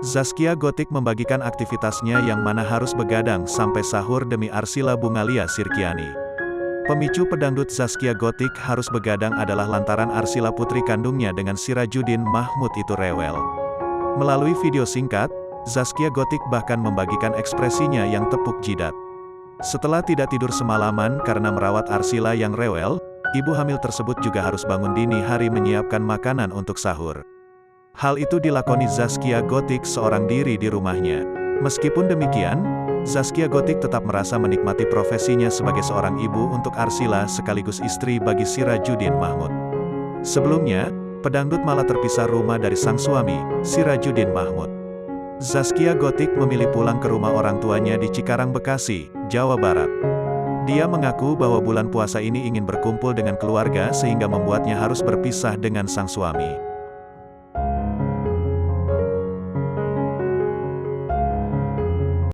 Zaskia Gotik membagikan aktivitasnya yang mana harus begadang sampai sahur demi Arsila Bungalia Sirkiani. Pemicu pedangdut Zaskia Gotik harus begadang adalah lantaran Arsila putri kandungnya dengan Sirajuddin Mahmud itu rewel. Melalui video singkat, Zaskia Gotik bahkan membagikan ekspresinya yang tepuk jidat. Setelah tidak tidur semalaman karena merawat Arsila yang rewel, ibu hamil tersebut juga harus bangun dini hari menyiapkan makanan untuk sahur. Hal itu dilakoni Zaskia Gotik seorang diri di rumahnya. Meskipun demikian, Zaskia Gotik tetap merasa menikmati profesinya sebagai seorang ibu untuk Arsila sekaligus istri bagi Sirajuddin Mahmud. Sebelumnya, pedangdut malah terpisah rumah dari sang suami, Sirajuddin Mahmud. Zaskia Gotik memilih pulang ke rumah orang tuanya di Cikarang, Bekasi, Jawa Barat. Dia mengaku bahwa bulan puasa ini ingin berkumpul dengan keluarga sehingga membuatnya harus berpisah dengan sang suami.